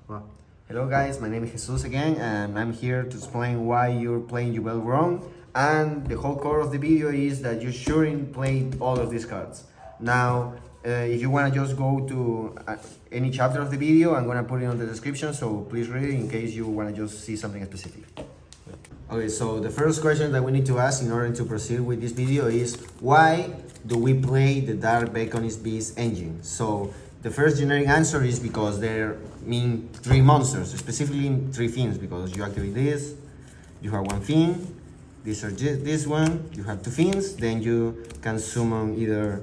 Well, hello guys, my name is Jesus again, and I'm here to explain why you're playing Yubel wrong. And the whole core of the video is that you shouldn't play all of these cards. Now, if you wanna just go to any chapter of the video, I'm gonna put it on the description, so please read it in case you wanna just see something specific. Okay, so the first question that we need to ask in order to proceed with this video is why do we play the Dark Beconist Beast engine? So the first generic answer is because there mean 3 monsters, specifically 3 fiends, because you activate this, you have 1 fiend, this one, you have 2 fiends, then you can summon either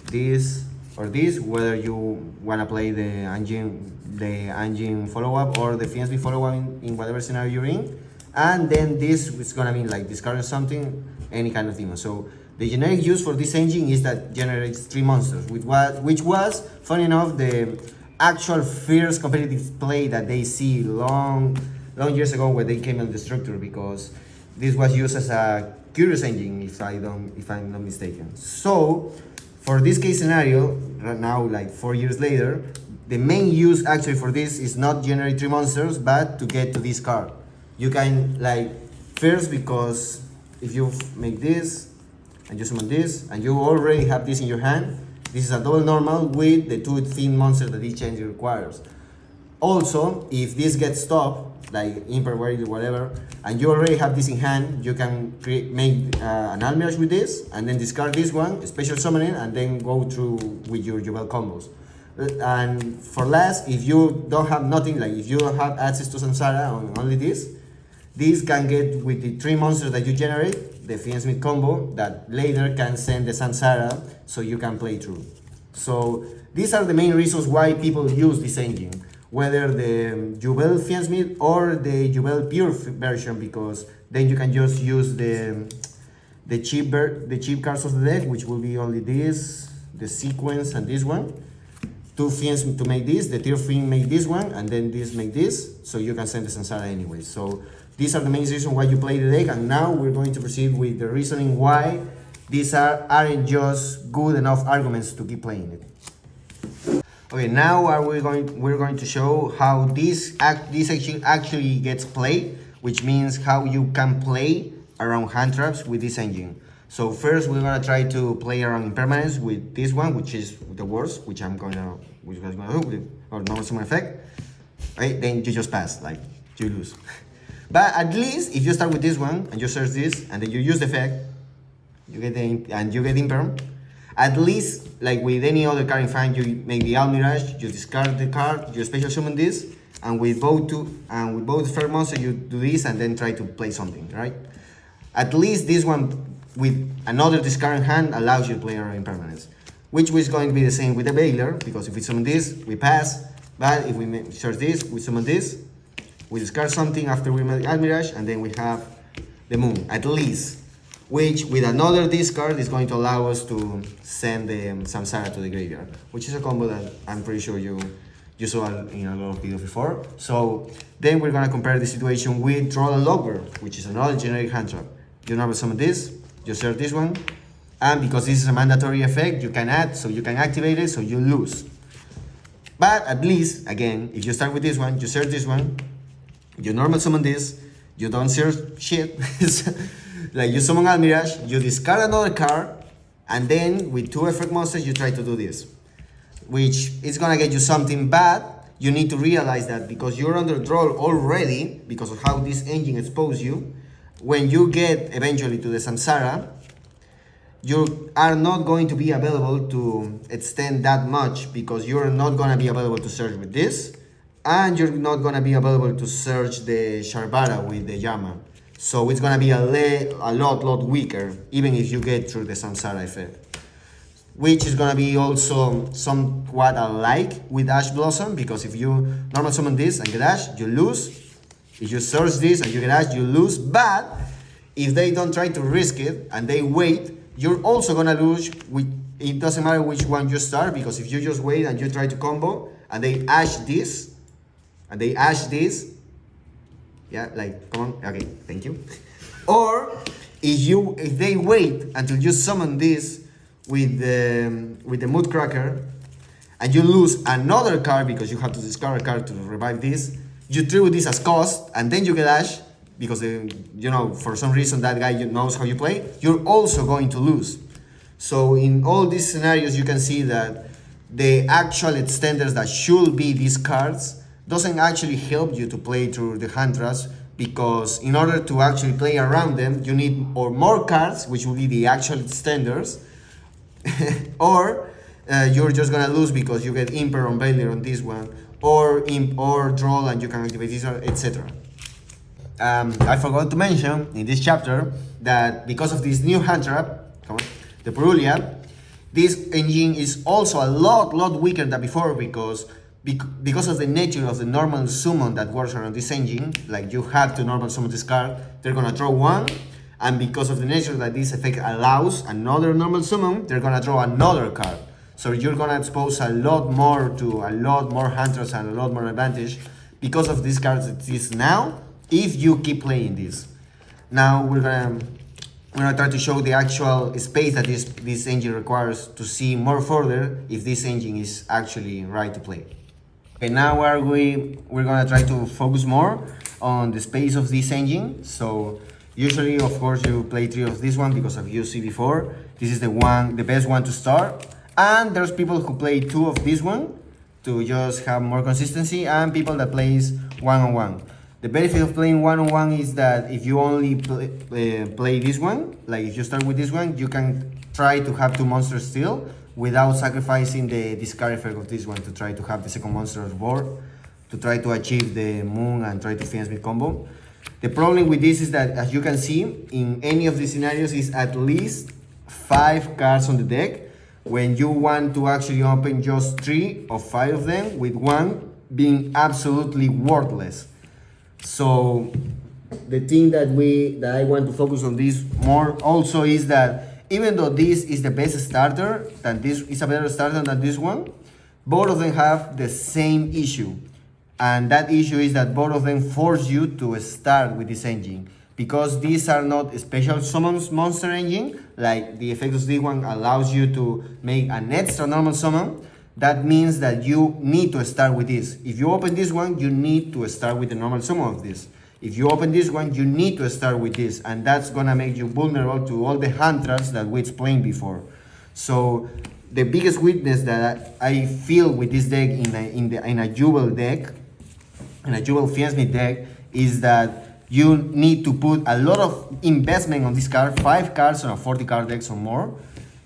this or this, whether you wanna play the engine follow-up or the fiends follow-up in whatever scenario you're in. And then this is gonna mean like discarding something, any kind of demon. So the generic use for this engine is that generates 3 monsters, which was, funny enough, the actual first competitive play that they see long years ago when they came on the structure, because this was used as a curious engine, if I'm not mistaken. So for this case scenario, right now, like 4 years later, the main use actually for this is not generate 3 monsters, but to get to this card. You can, like, first, because if you make this and you summon this and you already have this in your hand, this is a double normal with the 2 fiend monsters that each engine requires. Also, if this gets stopped, like Imper, whatever, and you already have this in hand, you can make an Almirage with this and then discard this one, special summon it, and then go through with your Yubel combos. And for last, if you don't have nothing, like if you don't have access to Samsara on only this can get with the 3 monsters that you generate, the Fiendsmith combo that later can send the Samsara so you can play through. So these are the main reasons why people use this engine, whether the Yubel Fiendsmith or the Yubel Pure version, because then you can just use the cheap cards of the deck, which will be only this, the sequence, and this one. 2 fiends to make this, the tier fiend make this one, and then this make this, so you can send the Samsara anyway. So these are the main reasons why you play the deck, and now we're going to proceed with the reasoning why these aren't just good enough arguments to keep playing it. Okay, now we're going to show how this actually gets played, which means how you can play around hand traps with this engine. So first we're gonna try to play around impermanence with this one, which is the worst, which I'm gonna do, or normal summon effect. Okay, then you just pass, like you lose. But at least if you start with this one and you search this and then you use the effect, you get imperm. At least, like with any other card in hand, you make the Almirage, you discard the card, you special summon this, and with both fair monsters you do this and then try to play something, right? At least this one with another discard in hand allows you to play around impermanence, which is going to be the same with the Baylor, because if we summon this, we pass, but if we search this, we summon this, we discard something after we make Almirage, and then we have the Moon, at least, which with another discard is going to allow us to send the Samsara to the graveyard, which is a combo that I'm pretty sure you saw in a lot of videos before. So then we're going to compare the situation with Troll and Logbird, which is another generic hand trap. You normally summon this, you search this one, and because this is a mandatory effect, you can add, so you can activate it, so you lose. But at least, again, if you start with this one, you search this one, you normal summon this, you don't search shit, like you summon Almirage, you discard another card, and then with 2 effect monsters, you try to do this, which is gonna get you something bad. You need to realize that because you're under draw already, because of how this engine exposed you, when you get eventually to the Samsara, you are not going to be available to extend that much, because you're not going to be available to search with this, and you're not going to be available to search the Sharbara with the Yama. So it's going to be a lot weaker, even if you get through the Samsara effect. Which is going to be also somewhat alike with Ash Blossom, because if you normal summon this and get Ash, you lose. If you search this and you get Ash, you lose. But if they don't try to risk it and they wait, you're also gonna lose. It doesn't matter which one you start, because if you just wait and you try to combo and they Ash this and they Ash this, yeah, like, come on, okay, thank you. Or if they wait until you summon this with the Mood Cracker, and you lose another card because you have to discard a card to revive this, you treat this as cost, and then you get Ash, because for some reason that guy knows how you play, you're also going to lose. So in all these scenarios, you can see that the actual extenders that should be these cards doesn't actually help you to play through the hand traps, because in order to actually play around them, you need or more cards, which will be the actual extenders, or you're just gonna lose because you get Imper on Baylor on this one, or Imp or Droll and you can activate this, etc. I forgot to mention in this chapter that because of this new hand trap, the Purulia, this engine is also a lot weaker than before, because of the nature of the normal summon that works around this engine. Like, you have to normal summon this card, they're gonna draw one, and because of the nature that this effect allows another normal summon, they're gonna draw another card. So you're gonna expose a lot more hand traps and a lot more advantage because of these cards it is now, if you keep playing this. Now we're gonna try to show the actual space that this engine requires to see more further if this engine is actually right to play. Okay, now we're gonna try to focus more on the space of this engine. So usually, of course, you play 3 of this one because, as you see before, this is the best one to start. And there's people who play 2 of this one to just have more consistency, and people that plays 1-on-1. The benefit of playing 1-on-1 is that if you only play this one, like if you start with this one, you can try to have 2 monsters still without sacrificing the discard effect of this one to try to have the second monster on board, to try to achieve the moon and try to finish mid combo. The problem with this is that, as you can see, in any of these scenarios is at least 5 cards on the deck, when you want to actually open just 3 or 5 of them, with 1 being absolutely worthless. So the thing that I want to focus on this more also is that even though this is the best starter, that this is a better starter than this one, both of them have the same issue. And that issue is that both of them force you to start with this engine. Because these are not special summons monster engine, like the effect of this one allows you to make an extra normal summon. That means that you need to start with this. If you open this one, you need to start with the normal summon of this. If you open this one, you need to start with this, and that's gonna make you vulnerable to all the hand traps that we explained before. So the biggest weakness that I feel with this deck in a Yubel deck, in a Yubel Fiensmith deck, is that you need to put a lot of investment on this card, 5 cards on a 40 card deck or more,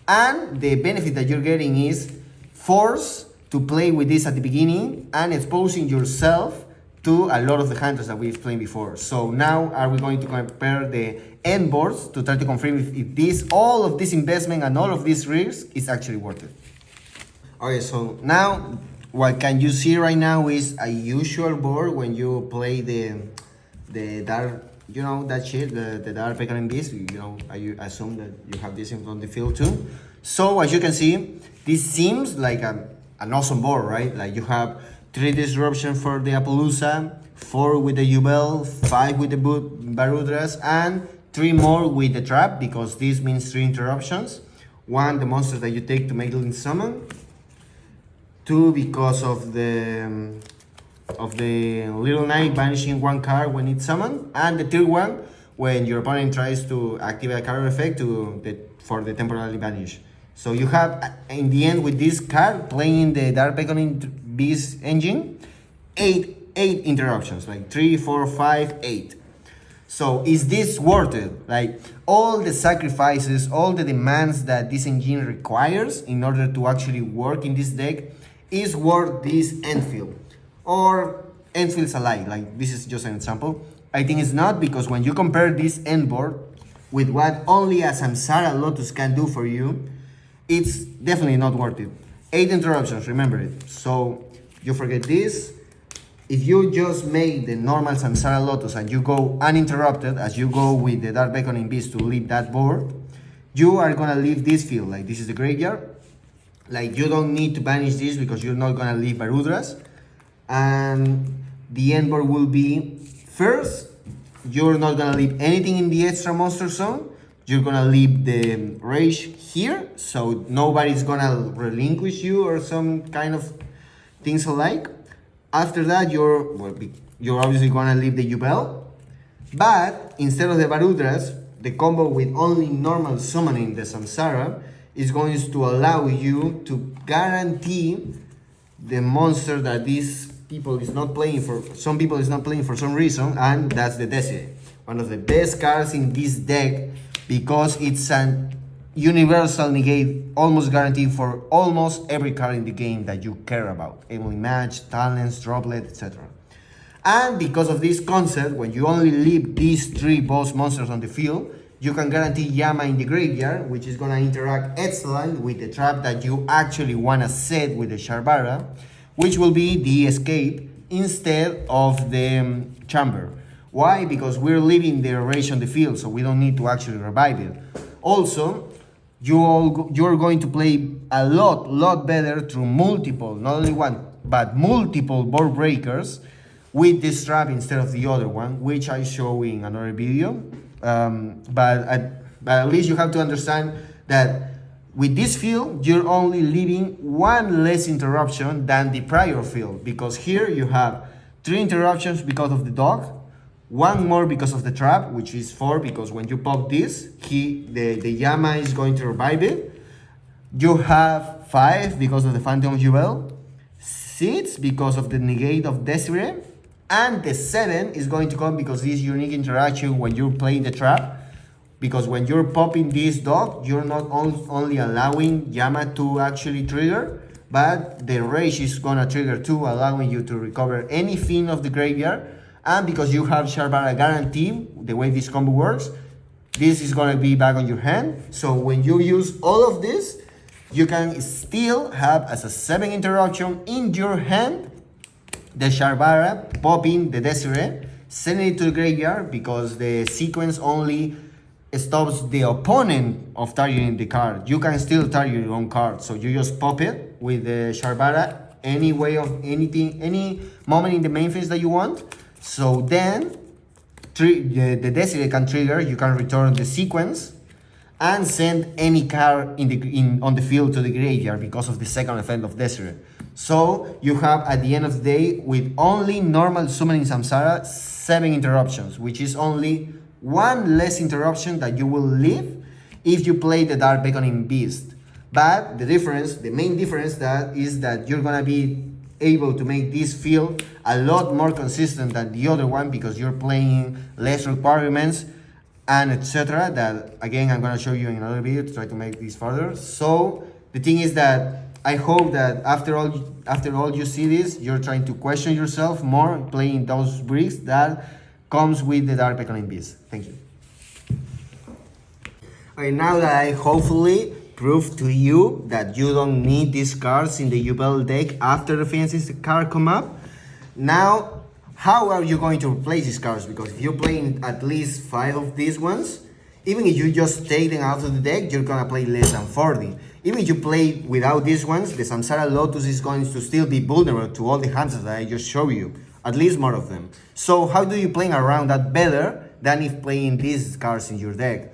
and the benefit that you're getting is force to play with this at the beginning and exposing yourself to a lot of the hand traps that we explained before. So now are we going to compare the end boards to try to confirm if all of this investment and all of this risk is actually worth it. Okay, so now what can you see right now is a usual board when you play the dark, that shit, the dark Pekarin Beast. I assume that you have this on the field too. So as you can see, this seems like an awesome board, right? Like you have 3 disruption for the Appaloosa, 4 with the Yubel, 5 with the Barudras, and 3 more with the trap, because this means 3 interruptions. 1, the monsters that you take to make them summon. 2, because of the Little Knight banishing 1 card when it's summoned. And the 3rd one, when your opponent tries to activate a card effect for the temporarily banish. So you have, in the end, with this card, playing the Dark Beckoning Beast engine, 8 interruptions, like 3, 4, 5, 8. So is this worth it? Like, all the sacrifices, all the demands that this engine requires in order to actually work in this deck is worth this Enfield. Or Enfield's alike, like this is just an example. I think it's not, because when you compare this end board with what only a Samsara Lotus can do for you, it's definitely not worth it. 8 interruptions, remember it. So you forget this. If you just make the normal Samsara Lotus and you go uninterrupted, as you go with the Dark Beckoning Beast to leave that board, you are gonna leave this field, like this is the graveyard. Like, you don't need to banish this because you're not gonna leave Barudras. And the end board will be, first, you're not gonna leave anything in the extra monster zone you're gonna leave the rage here, so nobody's gonna relinquish you or some kind of things alike. After that, you're obviously gonna leave the Yubel, but instead of the Barudras, the combo with only normal summoning the Samsara is going to allow you to guarantee the monster that these people is not playing for. Some people is not playing for some reason, and that's the Desire. One of the best cards in this deck because it's an universal negate, almost guaranteed for almost every card in the game that you care about. Enemy match, talents, droplet, etc. And because of this concept, when you only leave these 3 boss monsters on the field, you can guarantee Yama in the graveyard, which is gonna interact excellent with the trap that you actually wanna set with the Sharbara, which will be the escape instead of the chamber. Why? Because we're leaving the rage on the field, so we don't need to actually revive it. Also, you're going to play a lot better through multiple, not only one, but multiple board breakers with this trap instead of the other one, which I show in another video. But at least you have to understand that with this field, you're only leaving 1 less interruption than the prior field, because here you have 3 interruptions because of the dog, 1 more because of the trap, which is 4, because when you pop this, the Yama is going to revive it. You have 5 because of the Phantom Yubel, 6 because of the negate of Desire, and the 7 is going to come because this unique interaction when you're playing the trap. Because when you're popping this dog, you're not only allowing Yama to actually trigger, but the rage is gonna trigger too, allowing you to recover any fin of the graveyard. And because you have Sharbara guarantee, the way this combo works, this is gonna be back on your hand. So when you use all of this, you can still have as a 7 interruption in your hand, the Sharbara popping the Desire, sending it to the graveyard because the sequence only stops the opponent of targeting the card. You can still target your own card, so you just pop it with the Sharbara any way of anything, any moment in the main phase that you want. So then the Desire can trigger, you can return the sequence and send any card on the field to the graveyard because of the second effect of Desire. So you have at the end of the day, with only normal summoning Samsara, 7 interruptions, which is only 1 less interruption that you will leave if you play the Dark Beckoning Beast. But the main difference is that you're gonna be able to make this field a lot more consistent than the other one because you're playing less requirements and etc. That again I'm gonna show you in another video to try to make this further. So the thing is that I hope that after all you see this, you're trying to question yourself more playing those bricks that comes with the Dark Beckoning Beast. Thank you. Okay, now that I hopefully prove to you that you don't need these cards in the Yubel deck after the Fantasy card come up, now how are you going to replace these cards? Because if you're playing at least 5 of these ones, even if you just take them out of the deck, you're gonna play less than 40. Even if you play without these ones, the Samsara Lotus is going to still be vulnerable to all the hands that I just showed you, at least more of them. So how do you play around that better than if playing these cards in your deck?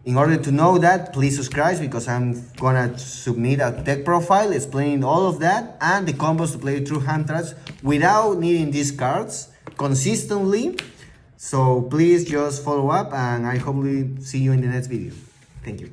In order to know that, please subscribe because I'm gonna submit a deck profile explaining all of that and the combos to play through hand traps without needing these cards consistently. So please just follow up and I hopefully see you in the next video. Thank you.